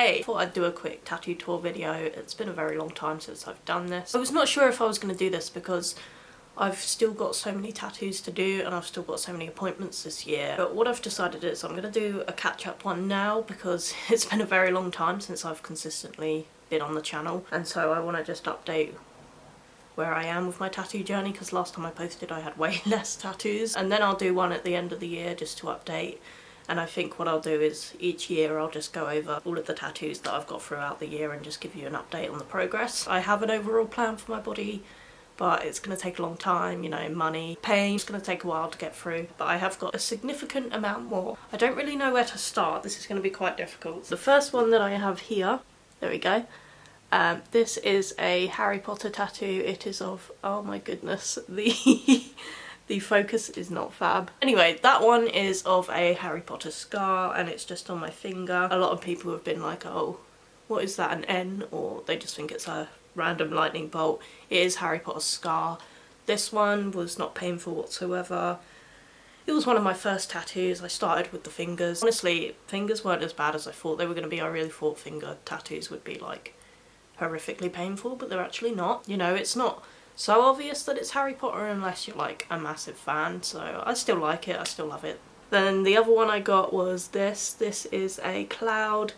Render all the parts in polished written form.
Hey! I thought I'd do a quick tattoo tour video. It's been a very long time since I've done this. I was not sure if I was going to do this because I've still got so many tattoos to do and I've still got so many appointments this year. But what I've decided is I'm going to do a catch-up one now because it's been a very long time since I've consistently been on the channel. And so I want to just update where I am with my tattoo journey because last time I posted I had way less tattoos. And then I'll do one at the end of the year just to update. And I think what I'll do is each year I'll just go over all of the tattoos that I've got throughout the year and just give you an update on the progress. I have an overall plan for my body, but it's going to take a long time, you know, money, pain. It's going to take a while to get through, but I have got a significant amount more. I don't really know where to start. This is going to be quite difficult. The first one that I have here, there we go. This is a Harry Potter tattoo. It is of, oh my goodness, the focus is not fab. Anyway, that one is of a Harry Potter scar and it's just on my finger. A lot of people have been like, oh, what is that, an N? Or they just think it's a random lightning bolt. It is Harry Potter's scar. This one was not painful whatsoever. It was one of my first tattoos. I started with the fingers. Honestly, fingers weren't as bad as I thought they were going to be. I really thought finger tattoos would be like horrifically painful, but they're actually not. You know, it's not so obvious that it's Harry Potter unless you're like a massive fan, so I still like it, I still love it. Then the other one I got was this. This is a cloud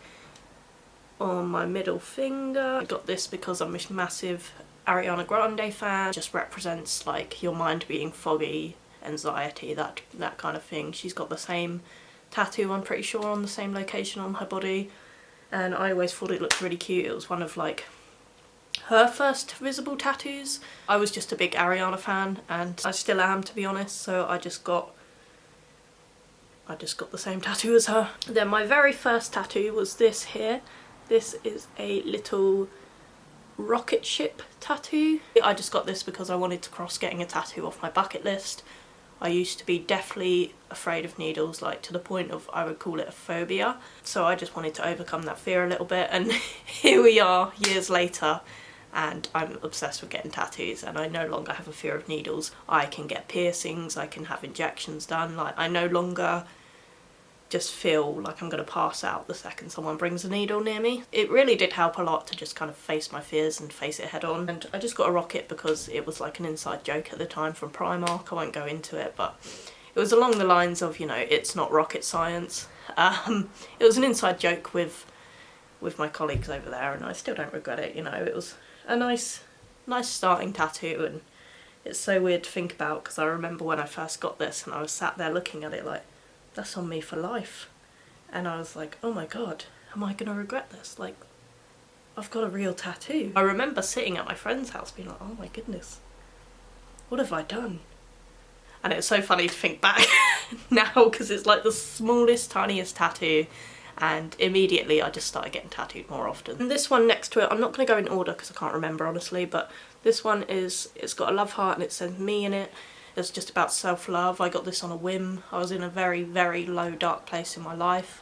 on my middle finger. I got this because I'm a massive Ariana Grande fan. It just represents like your mind being foggy, anxiety, that kind of thing. She's got the same tattoo, I'm pretty sure, on the same location on her body, and I always thought it looked really cute. It was one of like her first visible tattoos. I was just a big Ariana fan and I still am, to be honest, so I just got the same tattoo as her. Then my very first tattoo was this here. This is a little rocket ship tattoo. I just got this because I wanted to cross getting a tattoo off my bucket list. I used to be deathly afraid of needles, like to the point of I would call it a phobia. So I just wanted to overcome that fear a little bit, and here we are years later and I'm obsessed with getting tattoos and I no longer have a fear of needles. I can get piercings, I can have injections done, like I no longer just feel like I'm going to pass out the second someone brings a needle near me. It really did help a lot to just kind of face my fears and face it head on. And I just got a rocket because it was like an inside joke at the time from Primark. I won't go into it, but it was along the lines of, you know, it's not rocket science. It was an inside joke with my colleagues over there and I still don't regret it, you know. It was a nice starting tattoo and it's so weird to think about because I remember when I first got this and I was sat there looking at it like, that's on me for life. And I was like, oh my god, am I gonna regret this? Like, I've got a real tattoo. I remember sitting at my friend's house being like, oh my goodness, what have I done? And it's so funny to think back now because it's like the smallest, tiniest tattoo, and immediately I just started getting tattooed more often. And this one next to it, I'm not going to go in order because I can't remember honestly, but this one is, it's got a love heart and it says me in it. It's just about self-love. I got this on a whim. I was in a very, very low, dark place in my life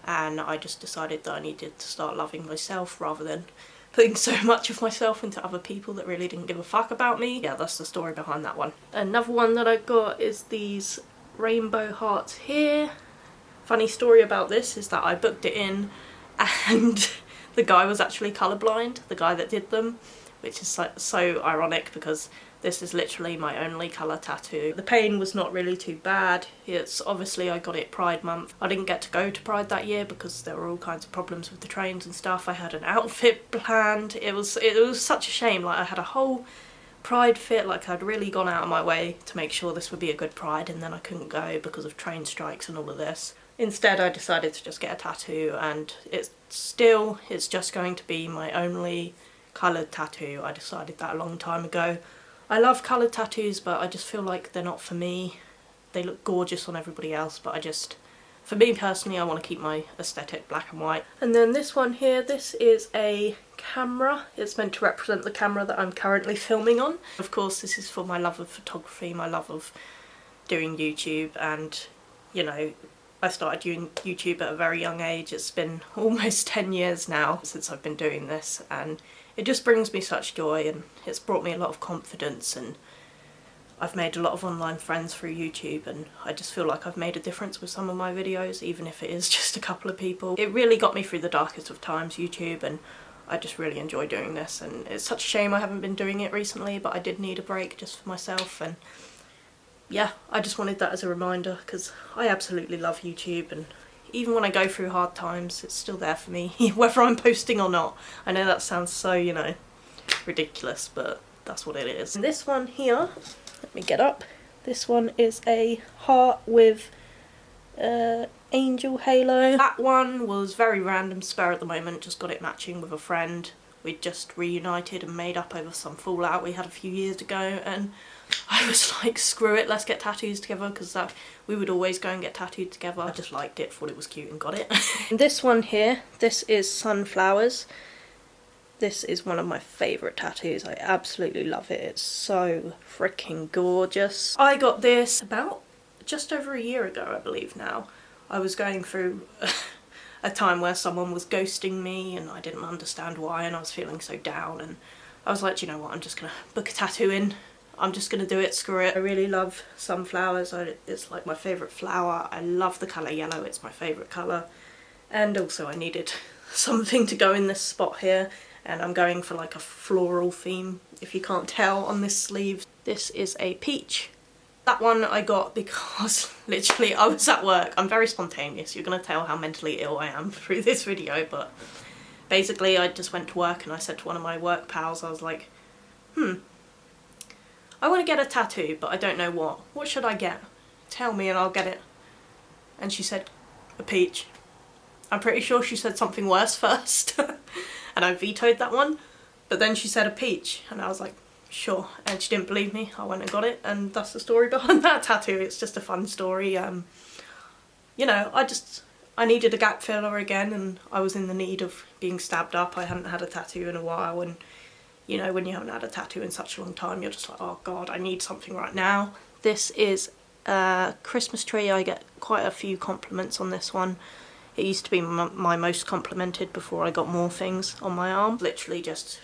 and I just decided that I needed to start loving myself rather than putting so much of myself into other people that really didn't give a fuck about me. Yeah, that's the story behind that one. Another one that I got is these rainbow hearts here. Funny story about this is that I booked it in and the guy was actually colourblind, the guy that did them, which is so ironic because this is literally my only colour tattoo. The pain was not really too bad. It's obviously I got it Pride month. I didn't get to go to Pride that year because there were all kinds of problems with the trains and stuff. I had an outfit planned. It was such a shame. Like I had a whole Pride fit, like I'd really gone out of my way to make sure this would be a good Pride and then I couldn't go because of train strikes and all of this. Instead I decided to just get a tattoo and it's just going to be my only coloured tattoo. I decided that a long time ago. I love coloured tattoos but I just feel like they're not for me. They look gorgeous on everybody else but for me personally I want to keep my aesthetic black and white. And then this one here, this is a camera. It's meant to represent the camera that I'm currently filming on. Of course this is for my love of photography, my love of doing YouTube, and you know, I started doing YouTube at a very young age. It's been almost 10 years now since I've been doing this and it just brings me such joy and it's brought me a lot of confidence and I've made a lot of online friends through YouTube, and I just feel like I've made a difference with some of my videos, even if it is just a couple of people. It really got me through the darkest of times, YouTube, and I just really enjoy doing this, and it's such a shame I haven't been doing it recently, but I did need a break just for myself, and yeah, I just wanted that as a reminder, because I absolutely love YouTube, and even when I go through hard times, it's still there for me, whether I'm posting or not. I know that sounds so, you know, ridiculous, but that's what it is. And this one here, let me get up. This one is a heart with angel halo. That one was very random, spur at the moment, just got it matching with a friend. We'd just reunited and made up over some fallout we had a few years ago, and I was like, screw it, let's get tattoos together, because we would always go and get tattooed together. I just liked it, thought it was cute, and got it. This one here, this is sunflowers. This is one of my favourite tattoos. I absolutely love it. It's so freaking gorgeous. I got this about just over a year ago, I believe now. I was going through a time where someone was ghosting me and I didn't understand why, and I was feeling so down, and I was like, do you know what, I'm just gonna book a tattoo in. I'm just gonna do it, screw it. I really love sunflowers. It's like my favourite flower. I love the colour yellow, it's my favourite colour. And also I needed something to go in this spot here, and I'm going for like a floral theme, if you can't tell, on this sleeve. This is a peach. That one I got because literally I was at work. I'm very spontaneous. You're gonna tell how mentally ill I am through this video, but basically I just went to work and I said to one of my work pals, I was like, I want to get a tattoo, but I don't know what. What should I get? Tell me and I'll get it. And she said, a peach. I'm pretty sure she said something worse first. And I vetoed that one, but then she said a peach, and I was like, sure. And she didn't believe me. I went and got it, and that's the story behind that tattoo. It's just a fun story. You know, I needed a gap filler again, and I was in the need of being stabbed up. I hadn't had a tattoo in a while, and you know, when you haven't had a tattoo in such a long time, you're just like, oh god, I need something right now. This is a Christmas tree. I get quite a few compliments on this one. It used to be my most complimented before I got more things on my arm. Literally just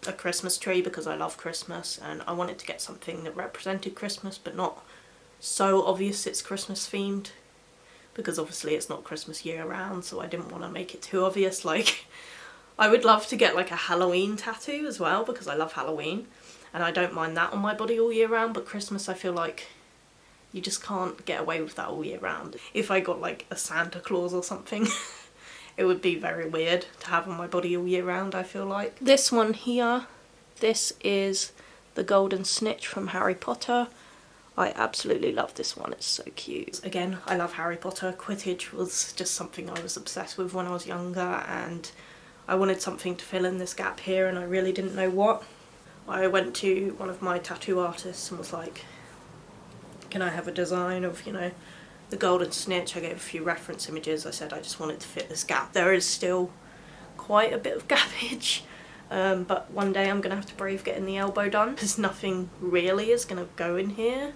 a Christmas tree because I love Christmas, and I wanted to get something that represented Christmas but not so obvious it's Christmas themed, because obviously it's not Christmas year round, so I didn't want to make it too obvious. Like, I would love to get like a Halloween tattoo as well, because I love Halloween and I don't mind that on my body all year round, but Christmas I feel like you just can't get away with that all year round. If I got like a Santa Claus or something, it would be very weird to have on my body all year round, I feel like. This one here, this is the golden snitch from Harry Potter. I absolutely love this one, it's so cute. Again, I love Harry Potter. Quidditch was just something I was obsessed with when I was younger, and I wanted something to fill in this gap here, and I really didn't know what. I went to one of my tattoo artists and was like, can I have a design of, you know, the golden snitch? I gave a few reference images. I said I just wanted to fit this gap. There is still quite a bit of gappage, but one day I'm gonna have to brave getting the elbow done, because nothing really is gonna go in here.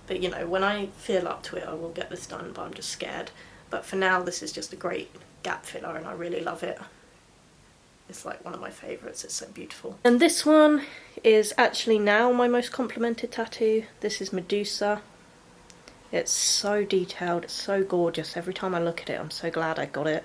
But you know, when I feel up to it, I will get this done, but I'm just scared. But for now, this is just a great gap filler, and I really love it. It's like one of my favourites, it's so beautiful. And this one is actually now my most complimented tattoo. This is Medusa. It's so detailed, it's so gorgeous. Every time I look at it, I'm so glad I got it.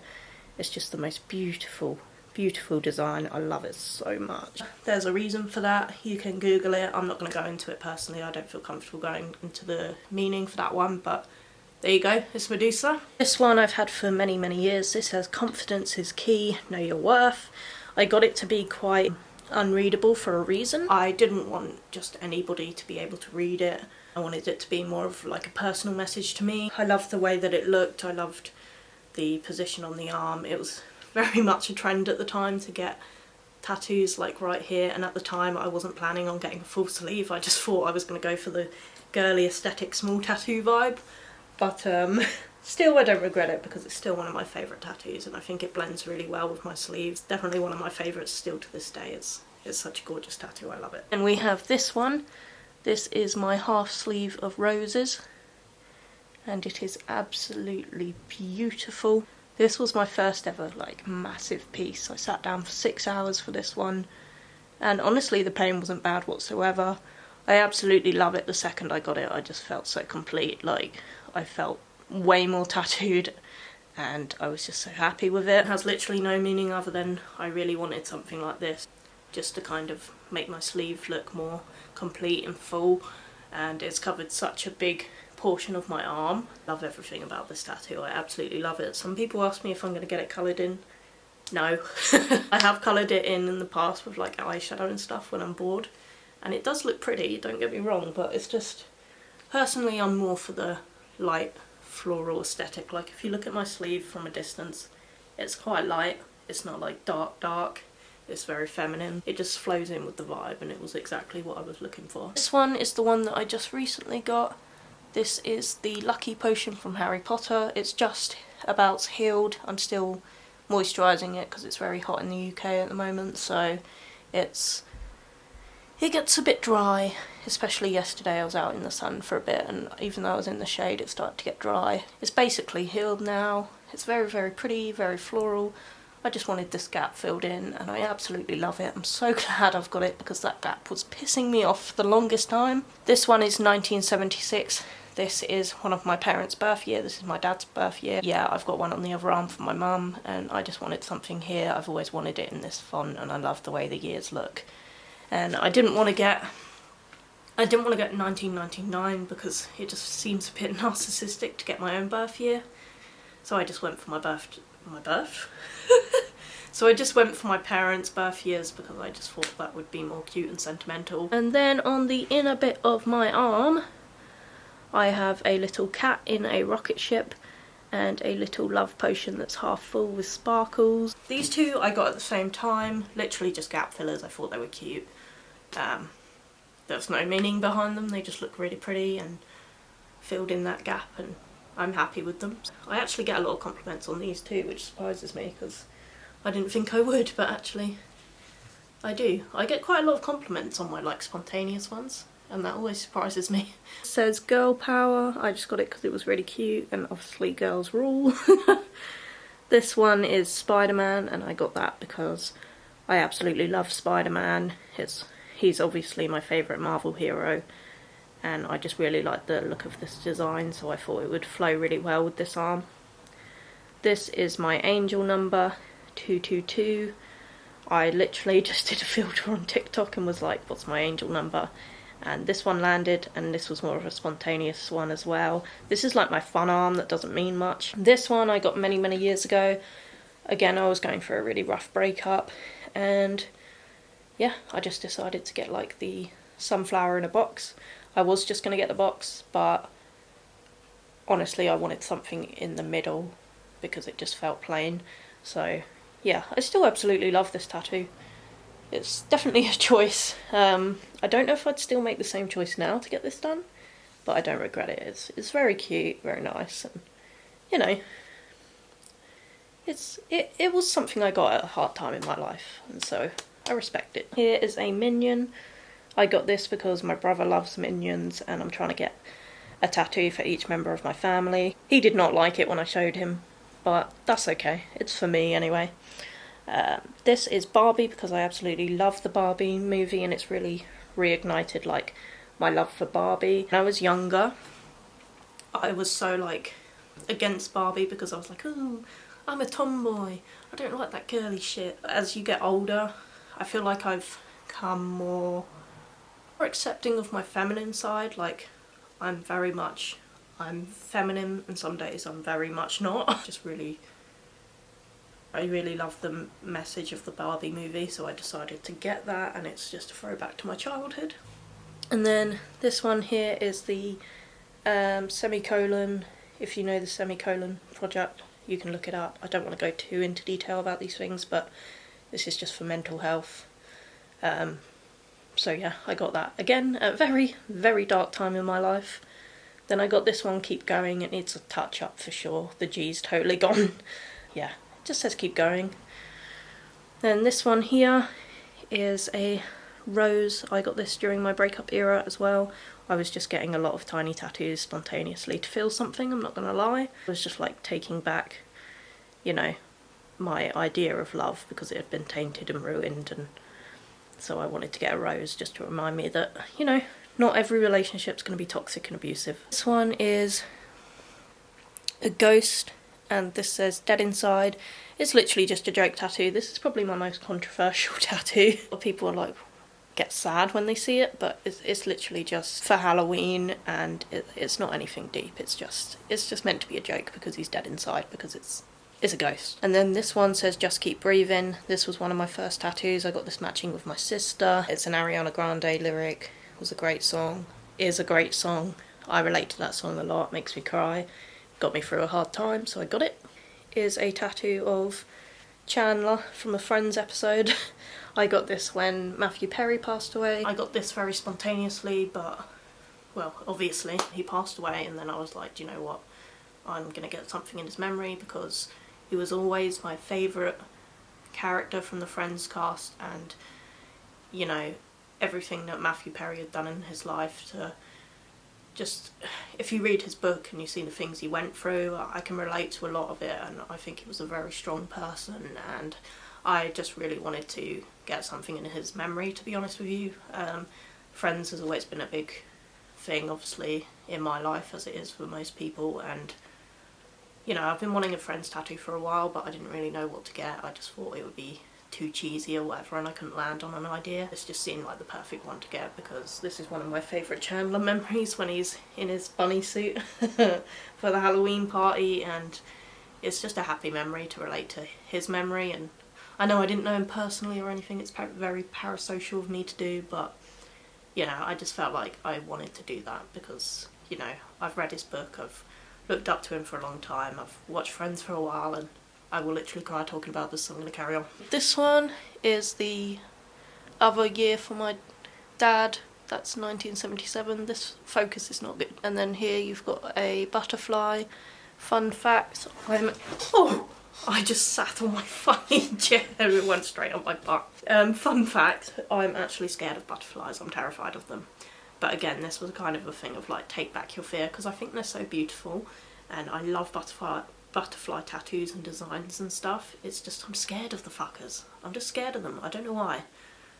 It's just the most beautiful, beautiful design. I love it so much. There's a reason for that. You can Google it. I'm not going to go into it personally. I don't feel comfortable going into the meaning for that one, but there you go, it's Medusa. This one I've had for many, many years. This says, confidence is key, know your worth. I got it to be quite unreadable for a reason. I didn't want just anybody to be able to read it. I wanted it to be more of like a personal message to me. I loved the way that it looked. I loved the position on the arm. It was very much a trend at the time to get tattoos like right here, and at the time I wasn't planning on getting a full sleeve. I just thought I was going to go for the girly aesthetic small tattoo vibe. But still, I don't regret it, because it's still one of my favourite tattoos, and I think it blends really well with my sleeves. Definitely one of my favourites still to this day. It's such a gorgeous tattoo, I love it. And we have this one. This is my half sleeve of roses, and it is absolutely beautiful. This was my first ever like massive piece. I sat down for 6 hours for this one, and honestly the pain wasn't bad whatsoever. I absolutely love it. The second I got it, I just felt so complete. Like, I felt way more tattooed and I was just so happy with it. It has literally no meaning other than I really wanted something like this, just to kind of make my sleeve look more complete and full, and it's covered such a big portion of my arm. Love everything about this tattoo. I absolutely love it. Some people ask me if I'm going to get it coloured in. No. I have coloured it in the past with like eyeshadow and stuff when I'm bored, and it does look pretty, don't get me wrong, but it's just, personally I'm more for the light floral aesthetic. Like if you look at my sleeve from a distance, it's quite light, it's not like dark, it's very feminine. It just flows in with the vibe, and it was exactly what I was looking for. This one is the one that I just recently got. This is the Lucky Potion from Harry Potter. It's just about healed. I'm still moisturising it because it's very hot in the UK at the moment, so it gets a bit dry, especially yesterday. I was out in the sun for a bit, and even though I was in the shade, it started to get dry. It's basically healed now. It's very, very pretty, very floral. I just wanted this gap filled in, and I absolutely love it. I'm so glad I've got it because that gap was pissing me off for the longest time. This one is 1976. This is one of my parents' birth year. This is my dad's birth year. Yeah, I've got one on the other arm for my mum, and I just wanted something here. I've always wanted it in this font, and I love the way the years look. And I didn't want to get 1999 because it just seems a bit narcissistic to get my own birth year. So I just went for So I just went for my parents' birth years because I just thought that would be more cute and sentimental. And then on the inner bit of my arm, I have a little cat in a rocket ship and a little love potion that's half full with sparkles. These two I got at the same time, literally just gap fillers. I thought they were cute. There's no meaning behind them, they just look really pretty and filled in that gap, and I'm happy with them. I actually get a lot of compliments on these too, which surprises me because I didn't think I would, but actually I do. I get quite a lot of compliments on my like spontaneous ones, and that always surprises me. It says girl power. I just got it because it was really cute, and obviously girls rule. This one is Spider-Man, and I got that because I absolutely love Spider-Man. He's obviously my favourite Marvel hero, and I just really like the look of this design, so I thought it would flow really well with this arm. This is my angel number, 222. I literally just did a filter on TikTok and was like, what's my angel number? And this one landed, and this was more of a spontaneous one as well. This is like my fun arm that doesn't mean much. This one I got many, many years ago. Again, I was going for a really rough breakup, and yeah, I just decided to get like the sunflower in a box. I was just going to get the box, but honestly I wanted something in the middle because it just felt plain. So yeah, I still absolutely love this tattoo. It's definitely a choice. I don't know if I'd still make the same choice now to get this done, but I don't regret it. It's very cute, very nice, and you know, it was something I got at a hard time in my life, and so I respect it. Here is a minion. I got this because my brother loves minions, and I'm trying to get a tattoo for each member of my family. He did not like it when I showed him, but that's okay. It's for me anyway. This is Barbie because I absolutely love the Barbie movie, and it's really reignited like my love for Barbie. When I was younger, I was so like against Barbie because I was like, oh, I'm a tomboy, I don't like that girly shit. As you get older, I feel like I've become more accepting of my feminine side. Like I'm feminine, and some days I'm very much not. I really love the message of the Barbie movie, so I decided to get that, and it's just a throwback to my childhood. And then this one here is the semicolon. If you know the semicolon project, you can look it up. I don't want to go too into detail about these things, but this is just for mental health. So yeah, I got that. Again, at a very, very dark time in my life. Then I got this one, Keep Going. It needs a touch up for sure. The G's totally gone. Yeah, it just says keep going. Then this one here is a rose. I got this during my breakup era as well. I was just getting a lot of tiny tattoos spontaneously to feel something, I'm not gonna lie. I was just like taking back, you know, my idea of love because it had been tainted and ruined, and so I wanted to get a rose just to remind me that, you know, not every relationship's going to be toxic and abusive. This one is a ghost, and this says dead inside. It's literally just a joke tattoo. This is probably my most controversial tattoo. A lot of people are like, get sad when they see it, but it's literally just for Halloween, and it's not anything deep. It's just meant to be a joke because he's dead inside, because it's a ghost. And then this one says just keep breathing. This was one of my first tattoos. I got this matching with my sister. It's an Ariana Grande lyric. It was a great song. Is a great song. I relate to that song a lot. It makes me cry. Got me through a hard time, so I got it. Is a tattoo of Chandler from a Friends episode. I got this when Matthew Perry passed away. I got this very spontaneously, but, well, obviously he passed away, and then I was like, do you know what? I'm gonna get something in his memory, because he was always my favourite character from the Friends cast, and, you know, everything that Matthew Perry had done in his life to just, if you read his book and you see the things he went through, I can relate to a lot of it, and I think he was a very strong person, and I just really wanted to get something in his memory, to be honest with you. Friends has always been a big thing, obviously, in my life, as it is for most people, and, you know, I've been wanting a Friends tattoo for a while, but I didn't really know what to get. I just thought it would be too cheesy or whatever, and I couldn't land on an idea. This just seemed like the perfect one to get, because this is one of my favourite Chandler memories, when he's in his bunny suit for the Halloween party, and it's just a happy memory to relate to his memory. And I know I didn't know him personally or anything, it's very parasocial of me to do, but, you know, I just felt like I wanted to do that because, you know, I've read his book, I've looked up to him for a long time, I've watched Friends for a while, and I will literally cry talking about this, so I'm going to carry on. This one is the other year for my dad. That's 1977. This focus is not good. And then here you've got a butterfly. Fun fact, I just sat on my fucking chair. It went straight on my butt. Fun fact, I'm actually scared of butterflies. I'm terrified of them. But again, this was kind of a thing of like, take back your fear, because I think they're so beautiful, and I love butterfly tattoos and designs and stuff. It's just, I'm scared of the fuckers. I'm just scared of them. I don't know why.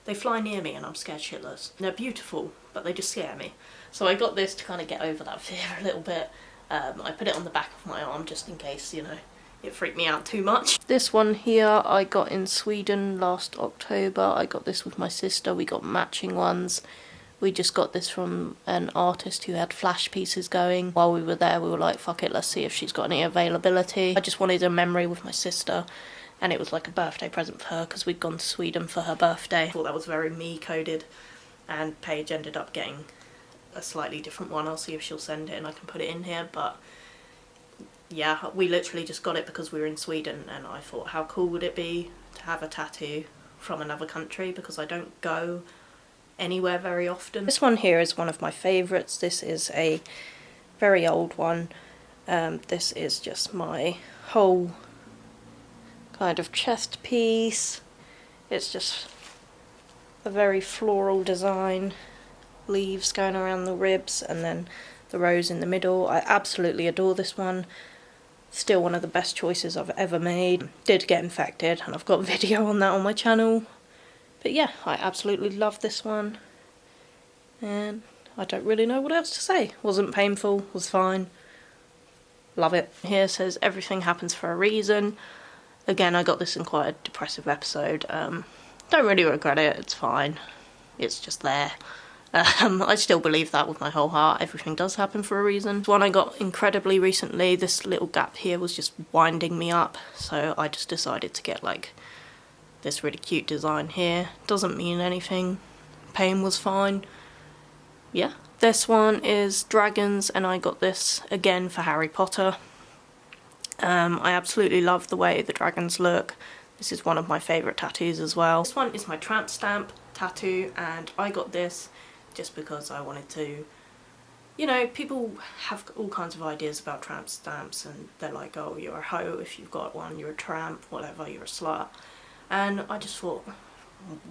They fly near me and I'm scared shitless. They're beautiful, but they just scare me. So I got this to kind of get over that fear a little bit. I put it on the back of my arm just in case, you know, it freaked me out too much. This one here I got in Sweden last October. I got this with my sister. We got matching ones. We just got this from an artist who had flash pieces going. While we were there, we were like, fuck it, let's see if she's got any availability. I just wanted a memory with my sister, and it was like a birthday present for her because we'd gone to Sweden for her birthday. I thought that was very me-coded, and Paige ended up getting a slightly different one. I'll see if she'll send it and I can put it in here, but yeah, we literally just got it because we were in Sweden, and I thought, how cool would it be to have a tattoo from another country, because I don't go anywhere very often. This one here is one of my favourites. This is a very old one. This is just my whole kind of chest piece. It's just a very floral design, leaves going around the ribs, and then the rose in the middle. I absolutely adore this one. Still one of the best choices I've ever made. Did get infected, and I've got a video on that on my channel. But yeah, I absolutely love this one, and I don't really know what else to say. Wasn't painful, was fine, love it. Here says everything happens for a reason. Again, I got this in quite a depressive episode. Don't really regret it, it's fine, it's just there. I still believe that with my whole heart. Everything does happen for a reason. One I got incredibly recently. This little gap here was just winding me up, so I just decided to get like this really cute design here. Doesn't mean anything. Pain was fine. Yeah. This one is dragons, and I got this again for Harry Potter. I absolutely love the way the dragons look. This is one of my favourite tattoos as well. This one is my tramp stamp tattoo, and I got this just because I wanted to, you know, people have all kinds of ideas about tramp stamps, and they're like, oh, you're a hoe if you've got one, you're a tramp, whatever, you're a slut. And I just thought,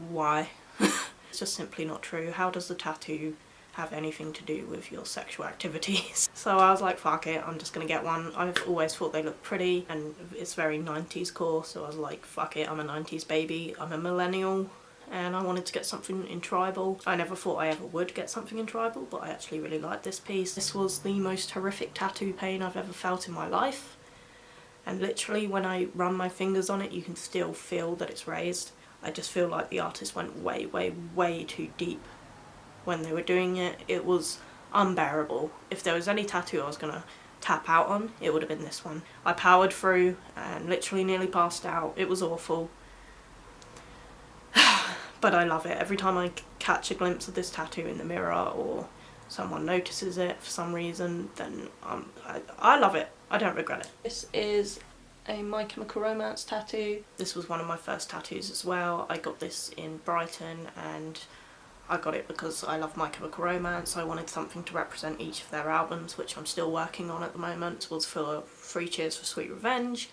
why? It's just simply not true. How does the tattoo have anything to do with your sexual activities? So I was like, fuck it, I'm just gonna get one. I've always thought they look pretty, and it's very 90s core, so I was like, fuck it, I'm a 90s baby, I'm a millennial, and I wanted to get something in tribal. I never thought I ever would get something in tribal, but I actually really liked this piece. This was the most horrific tattoo pain I've ever felt in my life, and literally when I run my fingers on it you can still feel that it's raised. I just feel like the artist went way, way, way too deep when they were doing it. It was unbearable. If there was any tattoo I was gonna tap out on, it would have been this one. I powered through and literally nearly passed out. It was awful. But I love it. Every time I catch a glimpse of this tattoo in the mirror or someone notices it for some reason, then I love it. I don't regret it. This is a My Chemical Romance tattoo. This was one of my first tattoos as well. I got this in Brighton and I got it because I love My Chemical Romance. I wanted something to represent each of their albums, which I'm still working on at the moment. It was for 3 Cheers for Sweet Revenge.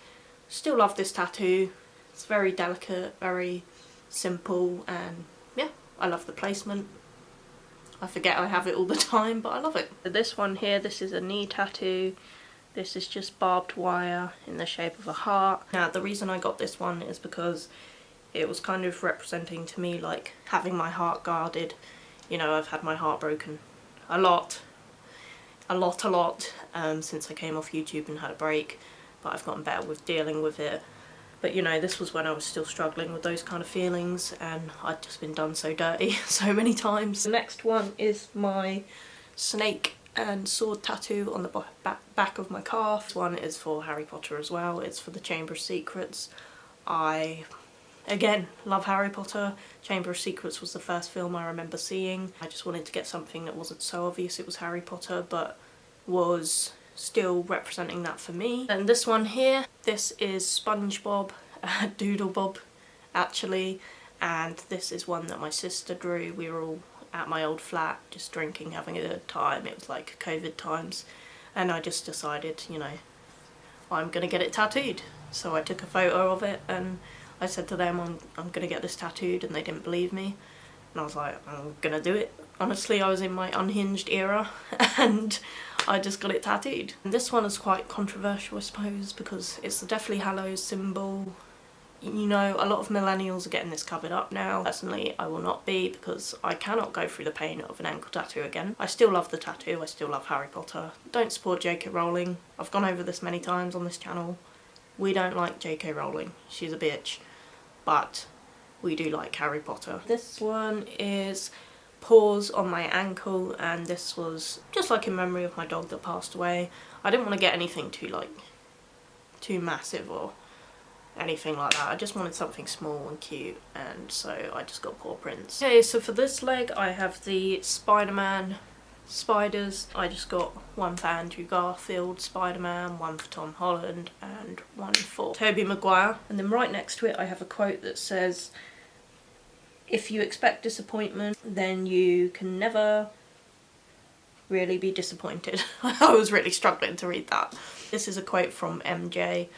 Still love this tattoo. It's very delicate, very simple, and yeah, I love the placement. I forget I have it all the time, but I love it. This one here, this is a knee tattoo. This is just barbed wire in the shape of a heart. Now the reason I got this one is because it was kind of representing to me like having my heart guarded. You know, I've had my heart broken a lot since I came off YouTube and had a break, but I've gotten better with dealing with it. But you know, this was when I was still struggling with those kind of feelings and I'd just been done so dirty so many times. The next one is my snake and sword tattoo on the back of my calf. This one is for Harry Potter as well. It's for the Chamber of Secrets. I, again, love Harry Potter. Chamber of Secrets was the first film I remember seeing. I just wanted to get something that wasn't so obvious it was Harry Potter, but was still representing that for me. And this one here, this is SpongeBob, Doodlebob actually, and this is one that my sister drew. We were all at my old flat just drinking, having a good time. It was like COVID times, and I just decided, you know, I'm gonna get it tattooed. So I took a photo of it and I said to them, I'm gonna get this tattooed, and they didn't believe me. And I was like, I'm gonna do it. Honestly, I was in my unhinged era and I just got it tattooed. And this one is quite controversial, I suppose, because it's the Deathly Hallows symbol. You know, a lot of millennials are getting this covered up now. Personally, I will not be, because I cannot go through the pain of an ankle tattoo again. I still love the tattoo, I still love Harry Potter. Don't support J.K. Rowling. I've gone over this many times on this channel. We don't like J.K. Rowling. She's a bitch. But we do like Harry Potter. This one is paws on my ankle, and this was just like in memory of my dog that passed away. I didn't want to get anything too massive or anything like that. I just wanted something small and cute, and so I just got paw prints. Okay, so for this leg I have the Spider-Man spiders. I just got one for Andrew Garfield Spider-Man, one for Tom Holland, and one for Tobey Maguire. And then right next to it I have a quote that says, "If you expect disappointment, then you can never really be disappointed." I was really struggling to read that. This is a quote from MJ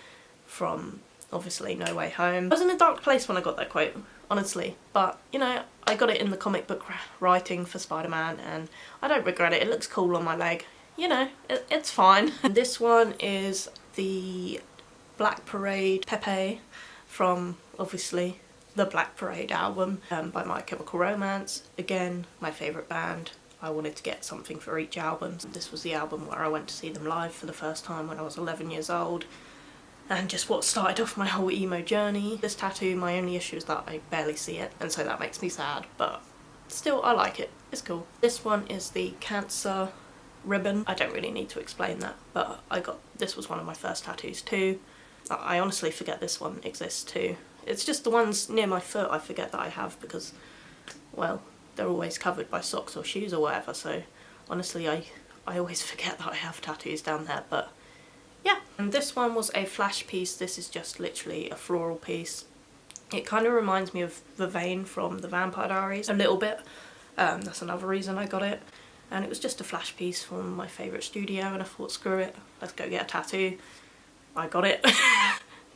from, obviously, No Way Home. I was in a dark place when I got that quote, honestly, but you know, I got it in the comic book writing for Spider-Man and I don't regret it. It looks cool on my leg. You know, it's fine. And this one is the Black Parade Pepe from, obviously, the Black Parade album by My Chemical Romance. Again, my favourite band. I wanted to get something for each album. This was the album where I went to see them live for the first time when I was 11 years old. And just what started off my whole emo journey. This tattoo, my only issue is that I barely see it, and so that makes me sad, but still I like it. It's cool. This one is the Cancer ribbon. I don't really need to explain that, but this was one of my first tattoos too. I honestly forget this one exists too. It's just the ones near my foot I forget that I have because, well, they're always covered by socks or shoes or whatever, so honestly I always forget that I have tattoos down there, but yeah. And this one was a flash piece. This is just literally a floral piece. It kind of reminds me of the vein from the Vampire Diaries a little bit. That's another reason I got it. And it was just a flash piece from my favourite studio, and I thought, screw it, let's go get a tattoo. I got it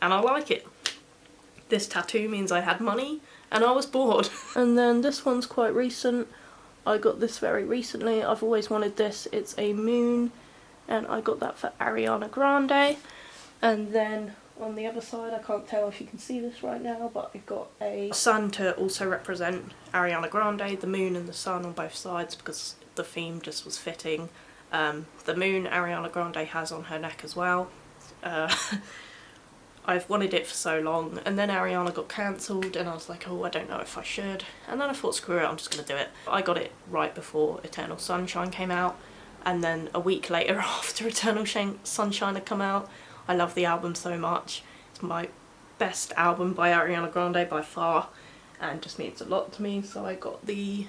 and I like it. This tattoo means I had money and I was bored. And then this one's quite recent. I got this very recently. I've always wanted this. It's a moon, and I got that for Ariana Grande. And then on the other side. I can't tell if you can see this right now, but I've got a sun to also represent Ariana Grande, the moon and the sun on both sides because the theme just was fitting. The moon Ariana Grande has on her neck as well. I've wanted it for so long, and then Ariana got cancelled and I was like, oh, I don't know if I should, and then I thought, screw it, I'm just gonna do it. I got it right before Eternal Sunshine came out, and then a week later after Eternal Sunshine had come out. I love the album so much. It's my best album by Ariana Grande by far, and just means a lot to me, so I got the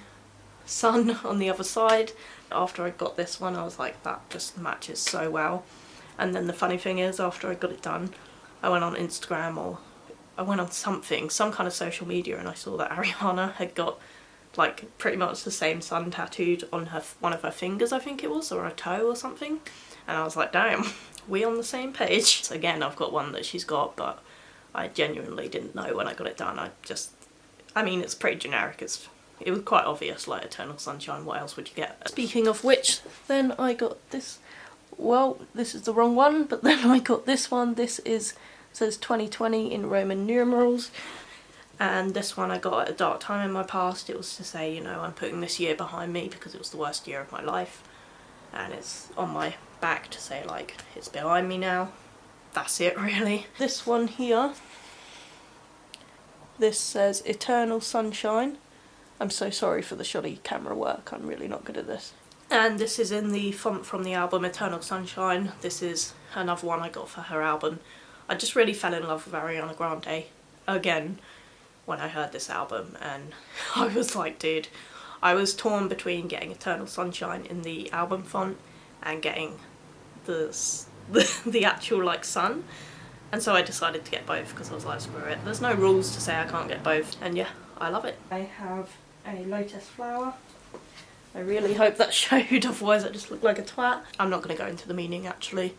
sun on the other side. After I got this one I was like, that just matches so well. And then the funny thing is, after I got it done, I went on Instagram, or I went on some kind of social media, and I saw that Ariana had got like pretty much the same sun tattooed on one of her fingers, I think it was, or a toe or something, and I was like, damn, we on the same page. So again, I've got one that she's got, but I genuinely didn't know when I got it done. I mean, it's pretty generic. It was quite obvious, like Eternal Sunshine, what else would you get? Speaking of which, then I got this, well, this is the wrong one, but then I got this one. This says 2020 in Roman numerals, and this one I got at a dark time in my past. It was to say, you know, I'm putting this year behind me because it was the worst year of my life, and it's on my back to say, like, it's behind me now. That's it, really. This one here, this says Eternal Sunshine. I'm so sorry for the shoddy camera work, I'm really not good at this. And this is in the font from the album Eternal Sunshine. This is another one I got for her album. I just really fell in love with Ariana Grande again when I heard this album, and I was like, dude, I was torn between getting Eternal Sunshine in the album font and getting the actual like sun, and so I decided to get both because I was like, screw it, there's no rules to say I can't get both, and yeah, I love it. I have a lotus flower. I really hope that showed, otherwise I just look like a twat. I'm not going to go into the meaning actually,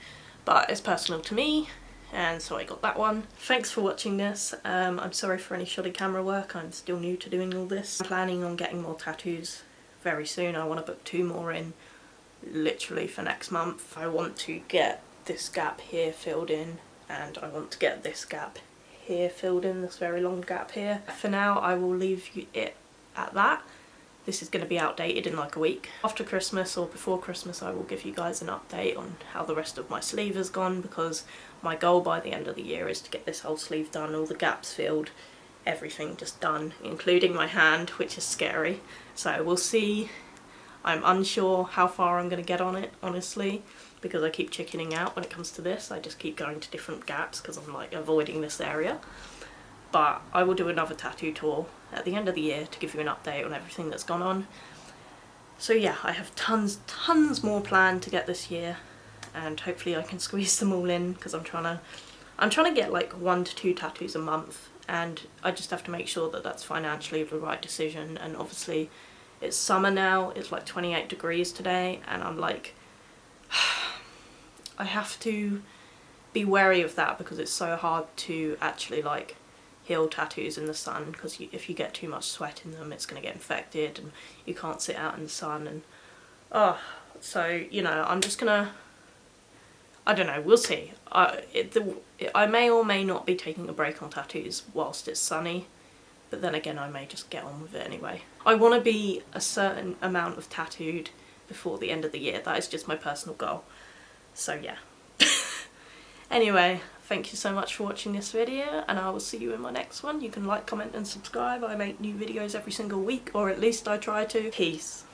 but it's personal to me, and so I got that one. Thanks for watching this. I'm sorry for any shoddy camera work, I'm still new to doing all this. I'm planning on getting more tattoos very soon. I want to book 2 more in literally for next month. I want to get this gap here filled in, and I want to get this gap here filled in, this very long gap here. For now I will leave it at that. This is going to be outdated in like a week. After Christmas or before Christmas I will give you guys an update on how the rest of my sleeve has gone, because my goal by the end of the year is to get this whole sleeve done, all the gaps filled, everything just done, including my hand, which is scary. So we'll see. I'm unsure how far I'm going to get on it, honestly, because I keep chickening out when it comes to this. I just keep going to different gaps because I'm like avoiding this area. But I will do another tattoo tour at the end of the year to give you an update on everything that's gone on. So yeah, I have tons more planned to get this year, and hopefully I can squeeze them all in, because I'm trying to get like 1 to 2 tattoos a month, and I just have to make sure that that's financially the right decision. And obviously it's summer now, it's like 28 degrees today, and I'm like, I have to be wary of that because it's so hard to actually like heal tattoos in the sun, because if you get too much sweat in them it's going to get infected and you can't sit out in the sun, and so, you know, I'm just gonna, I don't know, we'll see. I may or may not be taking a break on tattoos whilst it's sunny, but then again I may just get on with it anyway. I want to be a certain amount of tattooed before the end of the year. That is just my personal goal. So yeah. Anyway, thank you so much for watching this video, and I will see you in my next one. You can like, comment and subscribe. I make new videos every single week, or at least I try to. Peace.